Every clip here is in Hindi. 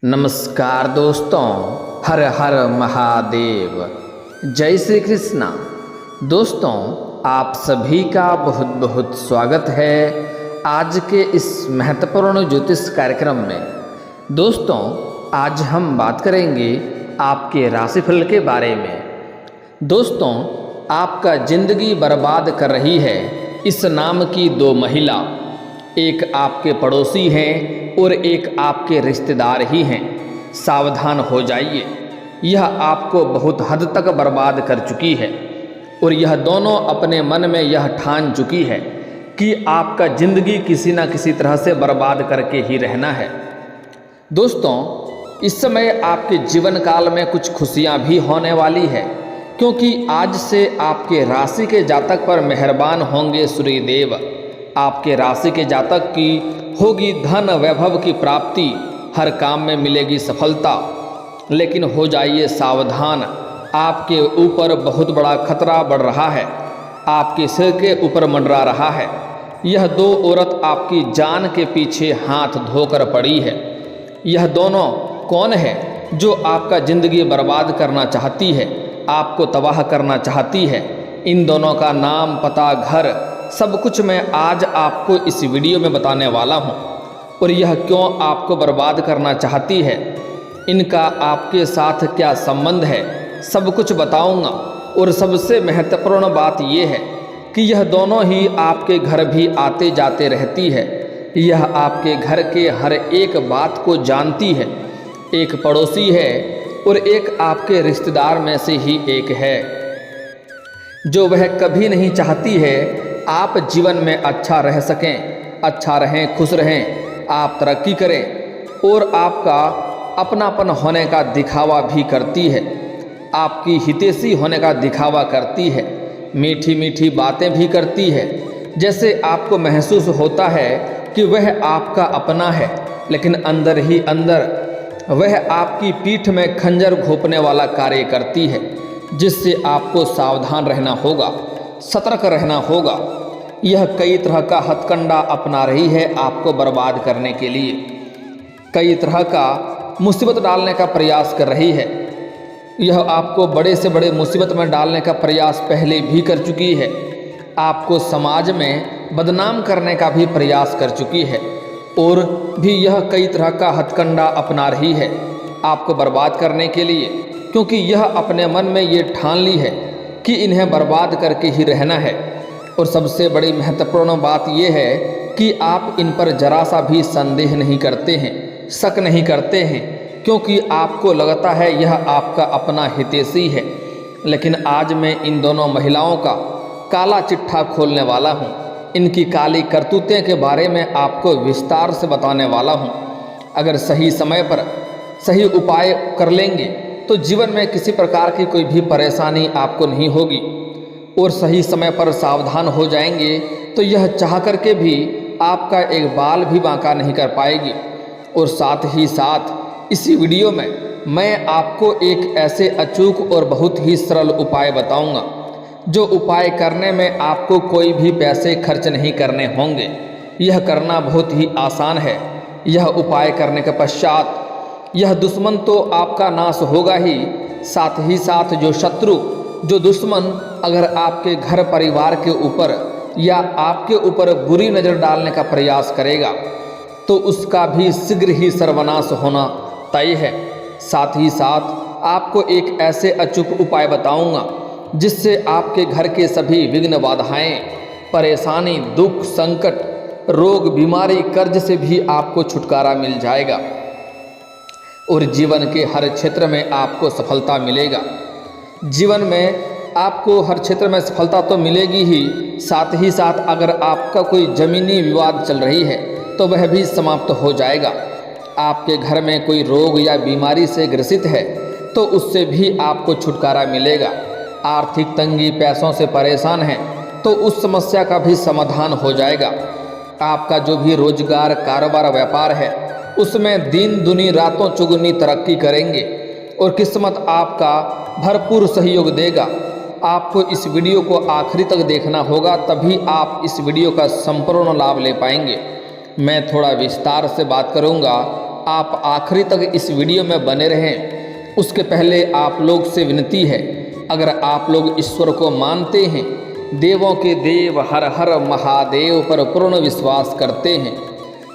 नमस्कार दोस्तों, हर हर महादेव, जय श्री कृष्णा। दोस्तों, आप सभी का बहुत बहुत स्वागत है आज के इस महत्वपूर्ण ज्योतिष कार्यक्रम में। दोस्तों, आज हम बात करेंगे आपके राशिफल के बारे में। दोस्तों, आपका जिंदगी बर्बाद कर रही है इस नाम की दो महिला, एक आपके पड़ोसी हैं और एक आपके रिश्तेदार ही हैं। सावधान हो जाइए, यह आपको बहुत हद तक बर्बाद कर चुकी है और यह दोनों अपने मन में यह ठान चुकी है कि आपका जिंदगी किसी न किसी तरह से बर्बाद करके ही रहना है। दोस्तों, इस समय आपके जीवन काल में कुछ खुशियां भी होने वाली है, क्योंकि आज से आपके राशि के जातक पर मेहरबान होंगे सूर्यदेव। आपके राशि के जातक की होगी धन वैभव की प्राप्ति, हर काम में मिलेगी सफलता। लेकिन हो जाइए सावधान, आपके ऊपर बहुत बड़ा खतरा बढ़ रहा है, आपके सिर के ऊपर मंडरा रहा है। यह दो औरत आपकी जान के पीछे हाथ धोकर पड़ी है। यह दोनों कौन है जो आपका जिंदगी बर्बाद करना चाहती है, आपको तबाह करना चाहती है? इन दोनों का नाम, पता, घर, सब कुछ मैं आज आपको इस वीडियो में बताने वाला हूँ। और यह क्यों आपको बर्बाद करना चाहती है, इनका आपके साथ क्या संबंध है, सब कुछ बताऊँगा। और सबसे महत्वपूर्ण बात यह है कि यह दोनों ही आपके घर भी आते जाते रहती है। यह आपके घर के हर एक बात को जानती है। एक पड़ोसी है और एक आपके रिश्तेदार में से ही एक है, जो वह कभी नहीं चाहती है आप जीवन में अच्छा रह सकें, अच्छा रहें, खुश रहें, आप तरक्की करें। और आपका अपनापन होने का दिखावा भी करती है, आपकी हितैषी होने का दिखावा करती है, मीठी मीठी बातें भी करती है। जैसे आपको महसूस होता है कि वह आपका अपना है, लेकिन अंदर ही अंदर वह आपकी पीठ में खंजर घोंपने वाला कार्य करती है, जिससे आपको सावधान रहना होगा, सतर्क रहना होगा। यह कई तरह का हथकंडा अपना रही है आपको बर्बाद करने के लिए, कई तरह का मुसीबत डालने का प्रयास कर रही है। यह आपको बड़े से बड़े मुसीबत में डालने का प्रयास पहले भी कर चुकी है, आपको समाज में बदनाम करने का भी प्रयास कर चुकी है, और भी यह कई तरह का हथकंडा अपना रही है आपको बर्बाद करने के लिए, क्योंकि यह अपने मन में ये ठान ली है कि इन्हें बर्बाद करके ही रहना है। और सबसे बड़ी महत्वपूर्ण बात यह है कि आप इन पर जरा सा भी संदेह नहीं करते हैं, शक नहीं करते हैं, क्योंकि आपको लगता है यह आपका अपना हितैषी है। लेकिन आज मैं इन दोनों महिलाओं का काला चिट्ठा खोलने वाला हूँ। इनकी काली करतूतें के बारे में आपको विस्तार से बताने वाला हूँ। अगर सही समय पर सही उपाय कर लेंगे तो जीवन में किसी प्रकार की कोई भी परेशानी आपको नहीं होगी, और सही समय पर सावधान हो जाएंगे तो यह चाह करके भी आपका एक बाल भी बांका नहीं कर पाएगी। और साथ ही साथ इसी वीडियो में मैं आपको एक ऐसे अचूक और बहुत ही सरल उपाय बताऊंगा, जो उपाय करने में आपको कोई भी पैसे खर्च नहीं करने होंगे। यह करना बहुत ही आसान है। यह उपाय करने के पश्चात यह दुश्मन तो आपका नाश होगा ही, साथ ही साथ जो शत्रु, जो दुश्मन अगर आपके घर परिवार के ऊपर या आपके ऊपर बुरी नज़र डालने का प्रयास करेगा तो उसका भी शीघ्र ही सर्वनाश होना तय है। साथ ही साथ आपको एक ऐसे अचूक उपाय बताऊंगा जिससे आपके घर के सभी विघ्न, बाधाएं, परेशानी, दुख, संकट, रोग, बीमारी, कर्ज से भी आपको छुटकारा मिल जाएगा और जीवन के हर क्षेत्र में आपको सफलता मिलेगा। जीवन में आपको हर क्षेत्र में सफलता तो मिलेगी ही, साथ ही साथ अगर आपका कोई जमीनी विवाद चल रही है तो वह भी समाप्त हो जाएगा। आपके घर में कोई रोग या बीमारी से ग्रसित है तो उससे भी आपको छुटकारा मिलेगा। आर्थिक तंगी, पैसों से परेशान है तो उस समस्या का भी समाधान हो जाएगा। आपका जो भी रोजगार, कारोबार, व्यापार है उसमें दिन दुनी रातों चुगनी तरक्की करेंगे और किस्मत आपका भरपूर सहयोग देगा। आपको इस वीडियो को आखिरी तक देखना होगा, तभी आप इस वीडियो का संपूर्ण लाभ ले पाएंगे। मैं थोड़ा विस्तार से बात करूंगा, आप आखिरी तक इस वीडियो में बने रहें। उसके पहले आप लोग से विनती है, अगर आप लोग ईश्वर को मानते हैं, देवों के देव हर हर महादेव पर पूर्ण विश्वास करते हैं,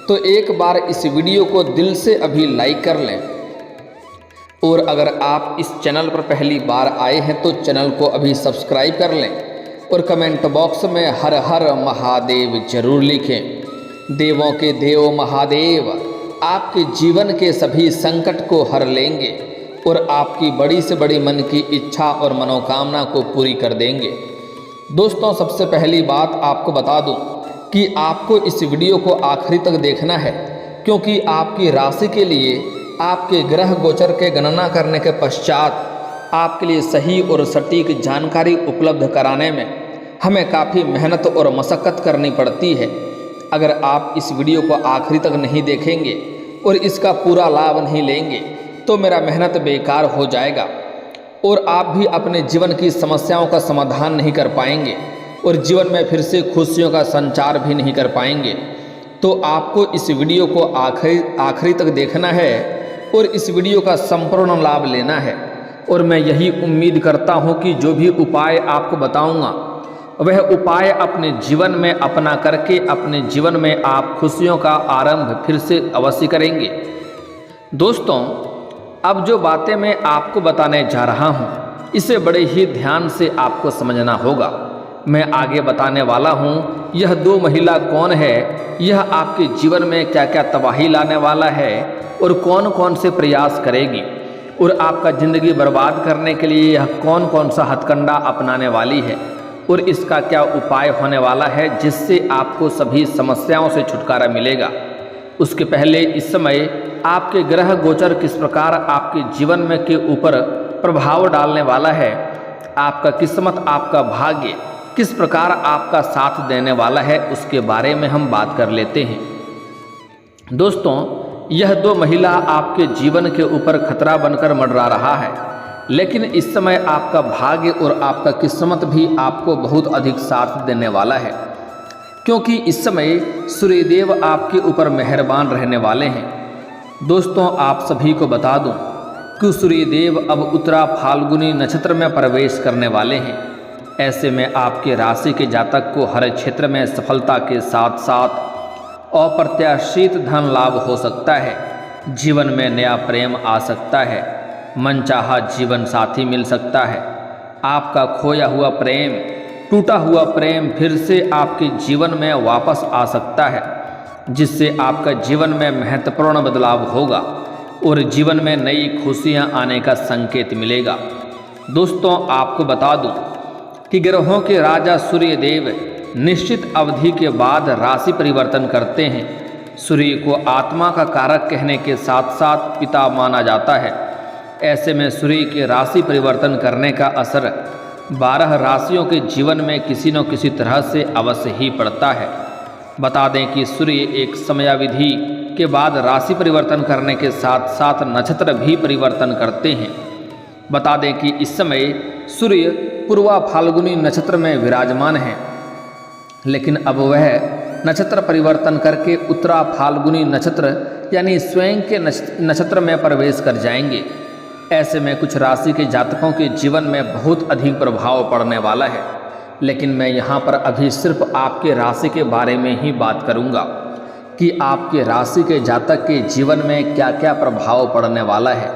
तो एक बार इस वीडियो को दिल से अभी लाइक कर लें। और अगर आप इस चैनल पर पहली बार आए हैं तो चैनल को अभी सब्सक्राइब कर लें और कमेंट बॉक्स में हर हर महादेव जरूर लिखें। देवों के देव महादेव आपके जीवन के सभी संकट को हर लेंगे और आपकी बड़ी से बड़ी मन की इच्छा और मनोकामना को पूरी कर देंगे। दोस्तों, सबसे पहली बात आपको बता दूं कि आपको इस वीडियो को आखिरी तक देखना है, क्योंकि आपकी राशि के लिए आपके ग्रह गोचर के गणना करने के पश्चात आपके लिए सही और सटीक जानकारी उपलब्ध कराने में हमें काफ़ी मेहनत और मशक्क़त करनी पड़ती है। अगर आप इस वीडियो को आखिरी तक नहीं देखेंगे और इसका पूरा लाभ नहीं लेंगे तो मेरा मेहनत बेकार हो जाएगा और आप भी अपने जीवन की समस्याओं का समाधान नहीं कर पाएंगे और जीवन में फिर से खुशियों का संचार भी नहीं कर पाएंगे। तो आपको इस वीडियो को आखिरी तक देखना है और इस वीडियो का संपूर्ण लाभ लेना है। और मैं यही उम्मीद करता हूं कि जो भी उपाय आपको बताऊंगा वह उपाय अपने जीवन में अपना करके अपने जीवन में आप खुशियों का आरंभ फिर से अवश्य करेंगे। दोस्तों, अब जो बातें मैं आपको बताने जा रहा हूं, इसे बड़े ही ध्यान से आपको समझना होगा। मैं आगे बताने वाला हूं, यह दो महिला कौन है, यह आपके जीवन में क्या क्या तबाही लाने वाला है और कौन कौन से प्रयास करेगी और आपका ज़िंदगी बर्बाद करने के लिए यह कौन कौन सा हथकंडा अपनाने वाली है और इसका क्या उपाय होने वाला है जिससे आपको सभी समस्याओं से छुटकारा मिलेगा। उसके पहले इस समय आपके ग्रह गोचर किस प्रकार आपके जीवन में के ऊपर प्रभाव डालने वाला है, आपका किस्मत आपका भाग्य किस प्रकार आपका साथ देने वाला है, उसके बारे में हम बात कर लेते हैं। दोस्तों, यह दो महिला आपके जीवन के ऊपर खतरा बनकर मंडरा रहा है, लेकिन इस समय आपका भाग्य और आपका किस्मत भी आपको बहुत अधिक साथ देने वाला है, क्योंकि इस समय सूर्यदेव आपके ऊपर मेहरबान रहने वाले हैं। दोस्तों, आप सभी को बता दूं कि सूर्यदेव अब उत्तरा फाल्गुनी नक्षत्र में प्रवेश करने वाले हैं। ऐसे में आपके राशि के जातक को हर क्षेत्र में सफलता के साथ साथ अप्रत्याशित धन लाभ हो सकता है, जीवन में नया प्रेम आ सकता है, मनचाहा जीवन साथी मिल सकता है, आपका खोया हुआ प्रेम, टूटा हुआ प्रेम फिर से आपके जीवन में वापस आ सकता है, जिससे आपका जीवन में महत्वपूर्ण बदलाव होगा और जीवन में नई खुशियां आने का संकेत मिलेगा। दोस्तों, आपको बता दूं कि ग्रहों के राजा सूर्यदेव निश्चित अवधि के बाद राशि परिवर्तन करते हैं। सूर्य को आत्मा का कारक कहने के साथ साथ पिता माना जाता है। ऐसे में सूर्य के राशि परिवर्तन करने का असर 12 राशियों के जीवन में किसी न किसी तरह से अवश्य ही पड़ता है। बता दें कि सूर्य एक समयावधि के बाद राशि परिवर्तन करने के साथ साथ नक्षत्र भी परिवर्तन करते हैं। बता दें कि इस समय सूर्य पूर्वा फाल्गुनी नक्षत्र में विराजमान है, लेकिन अब वह नक्षत्र परिवर्तन करके उत्तरा फाल्गुनी नक्षत्र यानी स्वयं के नक्षत्र में प्रवेश कर जाएंगे। ऐसे में कुछ राशि के जातकों के जीवन में बहुत अधिक प्रभाव पड़ने वाला है, लेकिन मैं यहाँ पर अभी सिर्फ आपके राशि के बारे में ही बात करूँगा कि आपके राशि के जातक के जीवन में क्या क्या प्रभाव पड़ने वाला है,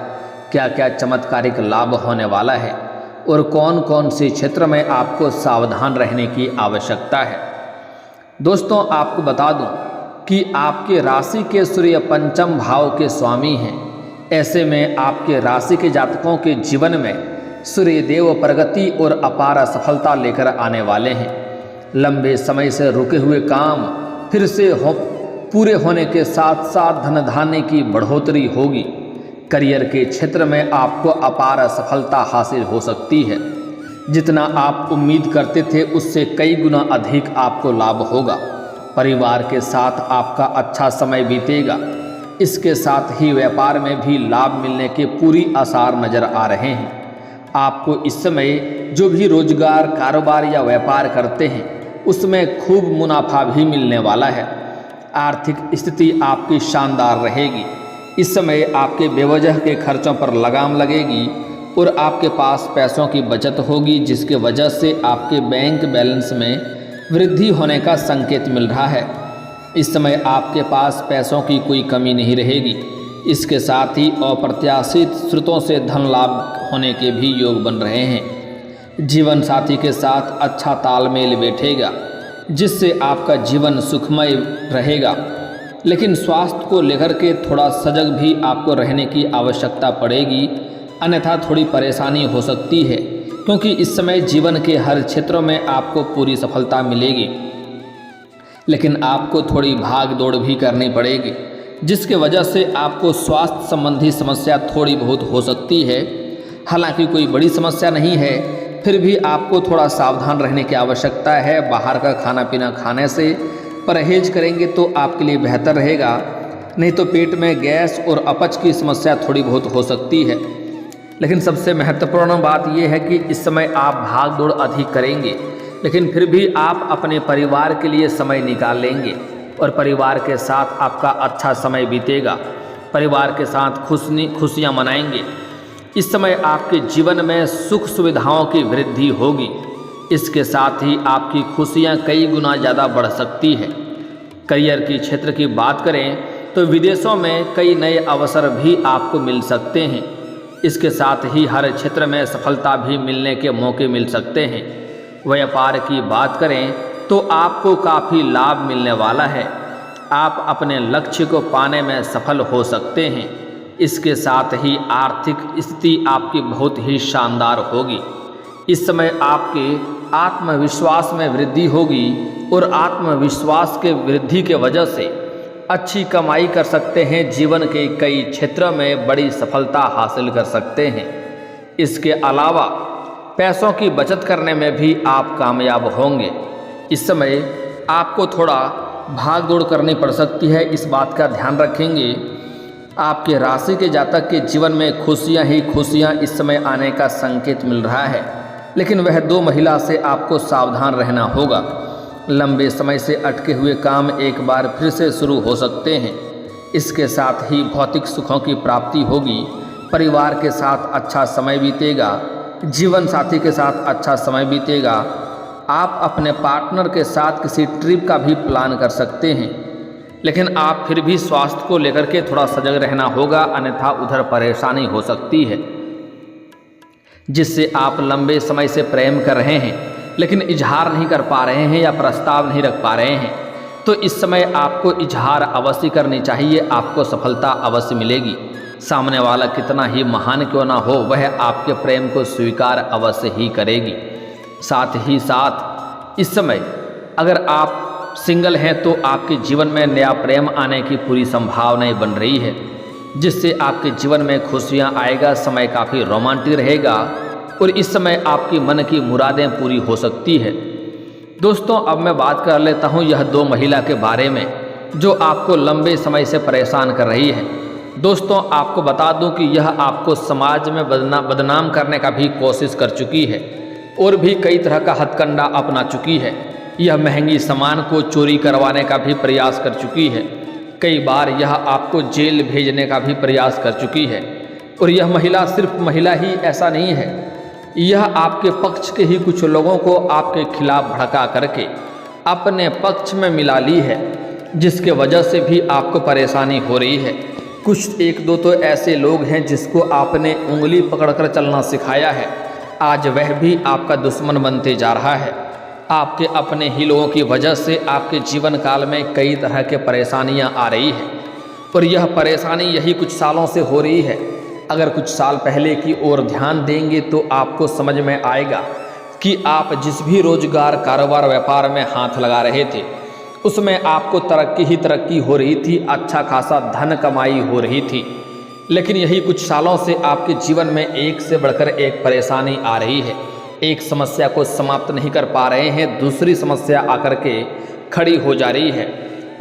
क्या क्या चमत्कारिक लाभ होने वाला है और कौन कौन से क्षेत्र में आपको सावधान रहने की आवश्यकता है। दोस्तों, आपको बता दूं कि आपके राशि के सूर्य पंचम भाव के स्वामी हैं। ऐसे में आपके राशि के जातकों के जीवन में सूर्यदेव प्रगति और अपार सफलता लेकर आने वाले हैं। लंबे समय से रुके हुए काम फिर से पूरे होने के साथ साथ धन धान्य की बढ़ोतरी होगी। करियर के क्षेत्र में आपको अपार सफलता हासिल हो सकती है। जितना आप उम्मीद करते थे उससे कई गुना अधिक आपको लाभ होगा। परिवार के साथ आपका अच्छा समय बीतेगा। इसके साथ ही व्यापार में भी लाभ मिलने के पूरी आसार नज़र आ रहे हैं। आपको इस समय जो भी रोजगार, कारोबार या व्यापार करते हैं उसमें खूब मुनाफा भी मिलने वाला है। आर्थिक स्थिति आपकी शानदार रहेगी। इस समय आपके बेवजह के खर्चों पर लगाम लगेगी और आपके पास पैसों की बचत होगी, जिसके वजह से आपके बैंक बैलेंस में वृद्धि होने का संकेत मिल रहा है। इस समय आपके पास पैसों की कोई कमी नहीं रहेगी। इसके साथ ही अप्रत्याशित स्रोतों से धन लाभ होने के भी योग बन रहे हैं। जीवन साथी के साथ अच्छा तालमेल बैठेगा, जिससे आपका जीवन सुखमय रहेगा। लेकिन स्वास्थ्य को लेकर के थोड़ा सजग भी आपको रहने की आवश्यकता पड़ेगी, अन्यथा थोड़ी परेशानी हो सकती है, क्योंकि इस समय जीवन के हर क्षेत्रों में आपको पूरी सफलता मिलेगी, लेकिन आपको थोड़ी भाग दौड़ भी करनी पड़ेगी, जिसके वजह से आपको स्वास्थ्य संबंधी समस्या थोड़ी बहुत हो सकती है। हालांकि कोई बड़ी समस्या नहीं है, फिर भी आपको थोड़ा सावधान रहने की आवश्यकता है। बाहर का खाना पीना खाने से परहेज करेंगे तो आपके लिए बेहतर रहेगा, नहीं तो पेट में गैस और अपच की समस्या थोड़ी बहुत हो सकती है। लेकिन सबसे महत्वपूर्ण बात यह है कि इस समय आप भाग दौड़ अधिक करेंगे, लेकिन फिर भी आप अपने परिवार के लिए समय निकाल लेंगे और परिवार के साथ आपका अच्छा समय बीतेगा। परिवार के साथ खुशियाँ मनाएंगे। इस समय आपके जीवन में सुख सुविधाओं की वृद्धि होगी। इसके साथ ही आपकी खुशियाँ कई गुना ज़्यादा बढ़ सकती है। करियर की क्षेत्र की बात करें तो विदेशों में कई नए अवसर भी आपको मिल सकते हैं। इसके साथ ही हर क्षेत्र में सफलता भी मिलने के मौके मिल सकते हैं। व्यापार की बात करें तो आपको काफ़ी लाभ मिलने वाला है। आप अपने लक्ष्य को पाने में सफल हो सकते हैं। इसके साथ ही आर्थिक स्थिति आपकी बहुत ही शानदार होगी। इस समय आपके आत्मविश्वास में वृद्धि होगी और आत्मविश्वास के वृद्धि के वजह से अच्छी कमाई कर सकते हैं। जीवन के कई क्षेत्रों में बड़ी सफलता हासिल कर सकते हैं। इसके अलावा पैसों की बचत करने में भी आप कामयाब होंगे। इस समय आपको थोड़ा भाग दौड़ करनी पड़ सकती है, इस बात का ध्यान रखेंगे। आपके राशि के जातक के जीवन में खुशियां ही खुशियां इस समय आने का संकेत मिल रहा है, लेकिन वह 2 महिला से आपको सावधान रहना होगा। लंबे समय से अटके हुए काम एक बार फिर से शुरू हो सकते हैं। इसके साथ ही भौतिक सुखों की प्राप्ति होगी। परिवार के साथ अच्छा समय बीतेगा। जीवन साथी के साथ अच्छा समय बीतेगा। आप अपने पार्टनर के साथ किसी ट्रिप का भी प्लान कर सकते हैं, लेकिन आप फिर भी स्वास्थ्य को लेकर के थोड़ा सजग रहना होगा, अन्यथा उधर परेशानी हो सकती है। जिससे आप लंबे समय से प्रेम कर रहे हैं लेकिन इजहार नहीं कर पा रहे हैं या प्रस्ताव नहीं रख पा रहे हैं, तो इस समय आपको इजहार अवश्य करनी चाहिए। आपको सफलता अवश्य मिलेगी। सामने वाला कितना ही महान क्यों ना हो, वह आपके प्रेम को स्वीकार अवश्य ही करेगी। साथ ही साथ इस समय अगर आप सिंगल हैं तो आपके जीवन में नया प्रेम आने की पूरी संभावनाएं बन रही है, जिससे आपके जीवन में खुशियां आएगा। समय काफ़ी रोमांटिक रहेगा और इस समय आपकी मन की मुरादें पूरी हो सकती है। दोस्तों, अब मैं बात कर लेता हूं यह 2 महिला के बारे में जो आपको लंबे समय से परेशान कर रही है। दोस्तों, आपको बता दूं कि यह आपको समाज में बदनाम करने का भी कोशिश कर चुकी है और भी कई तरह का हथकंडा अपना चुकी है। यह महंगी सामान को चोरी करवाने का भी प्रयास कर चुकी है। कई बार यह आपको जेल भेजने का भी प्रयास कर चुकी है। और यह महिला सिर्फ महिला ही ऐसा नहीं है, यह आपके पक्ष के ही कुछ लोगों को आपके खिलाफ भड़का करके अपने पक्ष में मिला ली है, जिसके वजह से भी आपको परेशानी हो रही है। कुछ 1-2 तो ऐसे लोग हैं जिसको आपने उंगली पकड़कर चलना सिखाया है, आज वह भी आपका दुश्मन बनते जा रहा है। आपके अपने ही लोगों की वजह से आपके जीवन काल में कई तरह के परेशानियां आ रही है और यह परेशानी यही कुछ सालों से हो रही है। अगर कुछ साल पहले की ओर ध्यान देंगे तो आपको समझ में आएगा कि आप जिस भी रोजगार, कारोबार, व्यापार में हाथ लगा रहे थे उसमें आपको तरक्की ही तरक्की हो रही थी, अच्छा खासा धन कमाई हो रही थी। लेकिन यही कुछ सालों से आपके जीवन में एक से बढ़कर एक परेशानी आ रही है। एक समस्या को समाप्त नहीं कर पा रहे हैं, दूसरी समस्या आकर के खड़ी हो जा रही है।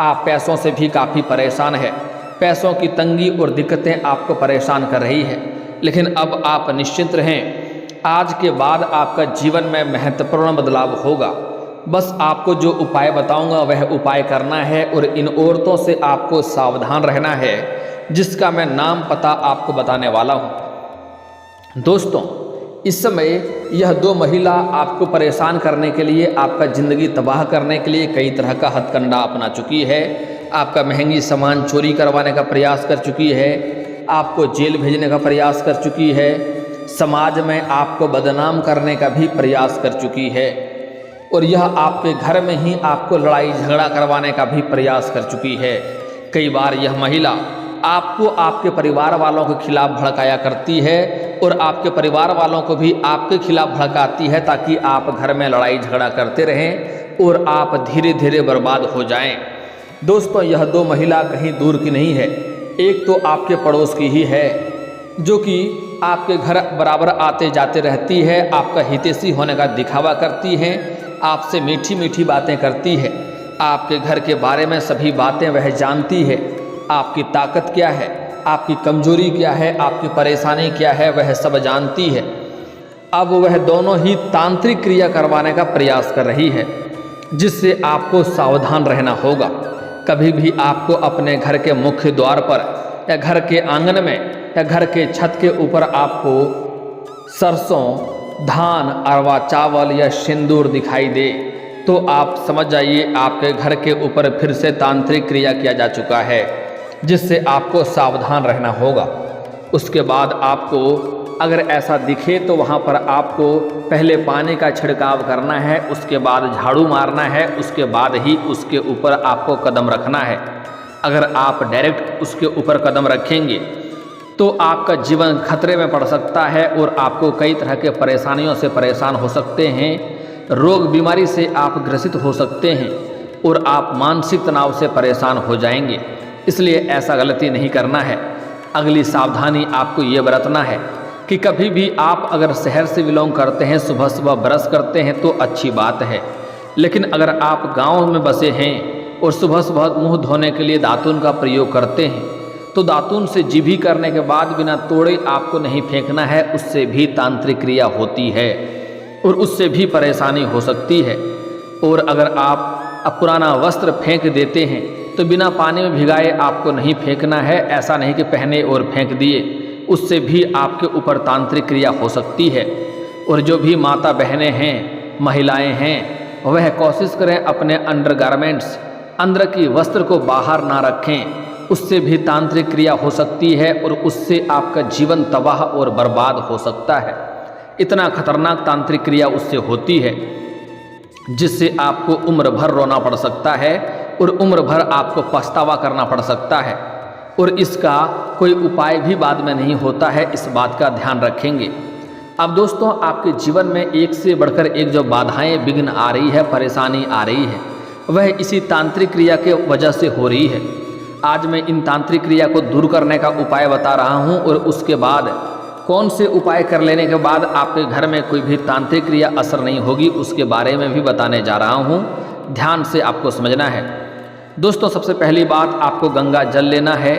आप पैसों से भी काफ़ी परेशान है। पैसों की तंगी और दिक्कतें आपको परेशान कर रही है, लेकिन अब आप निश्चिंत रहें। आज के बाद आपका जीवन में महत्वपूर्ण बदलाव होगा। बस आपको जो उपाय बताऊंगा वह उपाय करना है और इन औरतों से आपको सावधान रहना है। जिसका मैं नाम पता आपको बताने वाला हूँ। दोस्तों, इस समय यह दो महिला आपको परेशान करने के लिए, आपका ज़िंदगी तबाह करने के लिए कई तरह का हथकंडा अपना चुकी है। आपका महंगी सामान चोरी करवाने का प्रयास कर चुकी है, आपको जेल भेजने का प्रयास कर चुकी है, समाज में आपको बदनाम करने का भी प्रयास कर चुकी है, और यह आपके घर में ही आपको लड़ाई झगड़ा करवाने का भी प्रयास कर चुकी है। कई बार यह महिला आपको आपके परिवार वालों के खिलाफ भड़काया करती है और आपके परिवार वालों को भी आपके खिलाफ भड़काती है, ताकि आप घर में लड़ाई झगड़ा करते रहें और आप धीरे धीरे बर्बाद हो जाएं। दोस्तों, यह दो महिला कहीं दूर की नहीं है। एक तो आपके पड़ोस की ही है, जो कि आपके घर बराबर आते जाते रहती है, आपका हितैषी होने का दिखावा करती है, आपसे मीठी मीठी बातें करती है, आपके घर के बारे में सभी बातें वह जानती है। आपकी ताकत क्या है, आपकी कमजोरी क्या है, आपकी परेशानी क्या है, वह सब जानती है। अब वह दोनों ही तांत्रिक क्रिया करवाने का प्रयास कर रही है, जिससे आपको सावधान रहना होगा। कभी भी आपको अपने घर के मुख्य द्वार पर या घर के आंगन में या घर के छत के ऊपर आपको सरसों, धान, अरवा चावल या सिंदूर दिखाई दे, तो आप समझ जाइए आपके घर के ऊपर फिर से तांत्रिक क्रिया किया जा चुका है, जिससे आपको सावधान रहना होगा। उसके बाद आपको अगर ऐसा दिखे तो वहाँ पर आपको पहले पानी का छिड़काव करना है, उसके बाद झाड़ू मारना है, उसके बाद ही उसके ऊपर आपको कदम रखना है। अगर आप डायरेक्ट उसके ऊपर कदम रखेंगे तो आपका जीवन खतरे में पड़ सकता है और आपको कई तरह के परेशानियों से परेशान हो सकते हैं, रोग बीमारी से आप ग्रसित हो सकते हैं और आप मानसिक तनाव से परेशान हो जाएंगे। इसलिए ऐसा गलती नहीं करना है। अगली सावधानी आपको ये बरतना है कि कभी भी आप अगर शहर से बिलोंग करते हैं, सुबह सुबह ब्रश करते हैं तो अच्छी बात है, लेकिन अगर आप गांव में बसे हैं और सुबह सुबह मुंह धोने के लिए दातुन का प्रयोग करते हैं, तो दातुन से जीभी करने के बाद बिना तोड़े आपको नहीं फेंकना है। उससे भी तांत्रिक क्रिया होती है और उससे भी परेशानी हो सकती है। और अगर आप पुराना वस्त्र फेंक देते हैं तो बिना पानी में भिगाए आपको नहीं फेंकना है। ऐसा नहीं कि पहने और फेंक दिए, उससे भी आपके ऊपर तांत्रिक क्रिया हो सकती है। और जो भी माता बहनें हैं, महिलाएं हैं, वह कोशिश करें अपने अंडरगारमेंट्स, अंदर की वस्त्र को बाहर ना रखें। उससे भी तांत्रिक क्रिया हो सकती है और उससे आपका जीवन तबाह और बर्बाद हो सकता है। इतना खतरनाक तांत्रिक क्रिया उससे होती है, जिससे आपको उम्र भर रोना पड़ सकता है और उम्र भर आपको पछतावा करना पड़ सकता है, और इसका कोई उपाय भी बाद में नहीं होता है। इस बात का ध्यान रखेंगे। अब दोस्तों, आपके जीवन में एक से बढ़कर एक जो बाधाएं, विघ्न आ रही है, परेशानी आ रही है, वह इसी तांत्रिक क्रिया के वजह से हो रही है। आज मैं इन तांत्रिक क्रिया को दूर करने का उपाय बता रहा हूं, और उसके बाद कौन से उपाय कर लेने के बाद आपके घर में कोई भी तांत्रिक क्रिया असर नहीं होगी, उसके बारे में भी बताने जा रहा हूं। ध्यान से आपको समझना है। दोस्तों, सबसे पहली बात, आपको गंगा जल लेना है।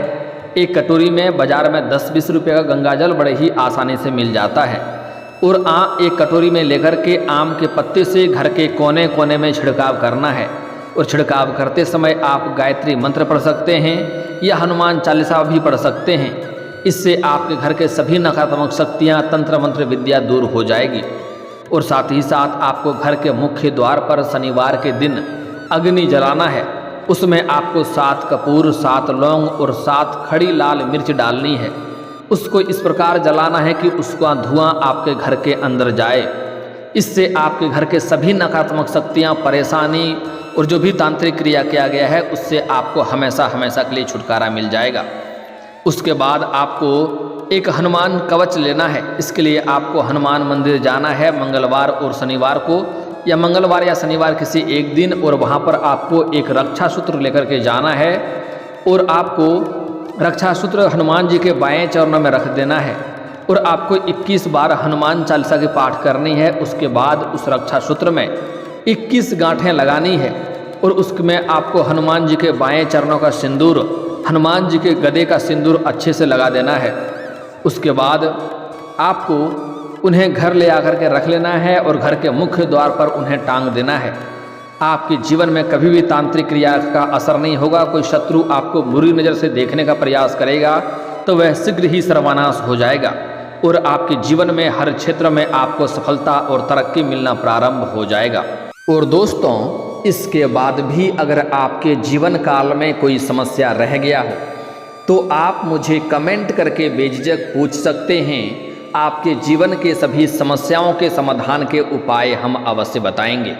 एक कटोरी में बाज़ार में 10-20 रुपये का गंगा जल बड़े ही आसानी से मिल जाता है, और एक कटोरी में लेकर के आम के पत्ते से घर के कोने कोने में छिड़काव करना है। और छिड़काव करते समय आप गायत्री मंत्र पढ़ सकते हैं या हनुमान चालीसा भी पढ़ सकते हैं। इससे आपके घर के सभी नकारात्मक शक्तियाँ, तंत्र मंत्र विद्या दूर हो जाएगी। और साथ ही साथ आपको घर के मुख्य द्वार पर शनिवार के दिन अग्नि जलाना है। उसमें आपको 7 कपूर, 7 लौंग और 7 खड़ी लाल मिर्च डालनी है। उसको इस प्रकार जलाना है कि उसका धुआं आपके घर के अंदर जाए। इससे आपके घर के सभी नकारात्मक शक्तियाँ, परेशानी और जो भी तांत्रिक क्रिया किया गया है, उससे आपको हमेशा हमेशा के लिए छुटकारा मिल जाएगा। उसके बाद आपको एक हनुमान कवच लेना है। इसके लिए आपको हनुमान मंदिर जाना है मंगलवार और शनिवार को, या मंगलवार या शनिवार किसी एक दिन, और वहाँ पर आपको एक रक्षा सूत्र लेकर के जाना है। और आपको रक्षा सूत्र हनुमान जी के बाएं चरणों में रख देना है, और आपको 21 बार हनुमान चालीसा की पाठ करनी है। उसके बाद उस रक्षा सूत्र में 21 गांठें लगानी है, और उसमें आपको हनुमान जी के बाएं चरणों का सिंदूर, हनुमान जी के गदे का सिंदूर अच्छे से लगा देना है। उसके बाद आपको उन्हें घर ले आकर के रख लेना है और घर के मुख्य द्वार पर उन्हें टांग देना है। आपके जीवन में कभी भी तांत्रिक क्रिया का असर नहीं होगा। कोई शत्रु आपको बुरी नज़र से देखने का प्रयास करेगा तो वह शीघ्र ही सर्वनाश हो जाएगा और आपके जीवन में हर क्षेत्र में आपको सफलता और तरक्की मिलना प्रारंभ हो जाएगा। और दोस्तों, इसके बाद भी अगर आपके जीवन काल में कोई समस्या रह गया हो तो आप मुझे कमेंट करके बेझिझक पूछ सकते हैं। आपके जीवन के सभी समस्याओं के समाधान के उपाय हम अवश्य बताएंगे।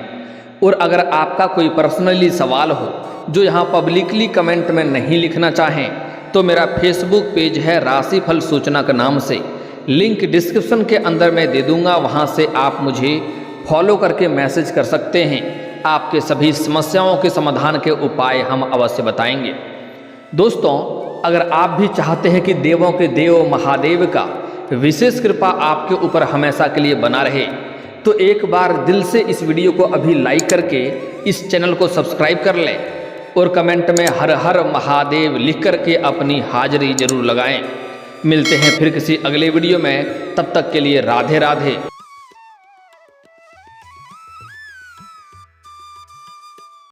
और अगर आपका कोई पर्सनली सवाल हो जो यहाँ पब्लिकली कमेंट में नहीं लिखना चाहें तो मेरा फेसबुक पेज है राशिफल सूचना के नाम से, लिंक डिस्क्रिप्शन के अंदर मैं दे दूंगा। वहाँ से आप मुझे फॉलो करके मैसेज कर सकते हैं। आपके सभी समस्याओं के समाधान के उपाय हम अवश्य बताएंगे। दोस्तों, अगर आप भी चाहते हैं कि देवों के देव महादेव का विशेष कृपा आपके ऊपर हमेशा के लिए बना रहे तो एक बार दिल से इस वीडियो को अभी लाइक करके इस चैनल को सब्सक्राइब कर लें और कमेंट में हर हर महादेव लिख करके अपनी हाजिरी जरूर लगाएं। मिलते हैं फिर किसी अगले वीडियो में, तब तक के लिए राधे राधे।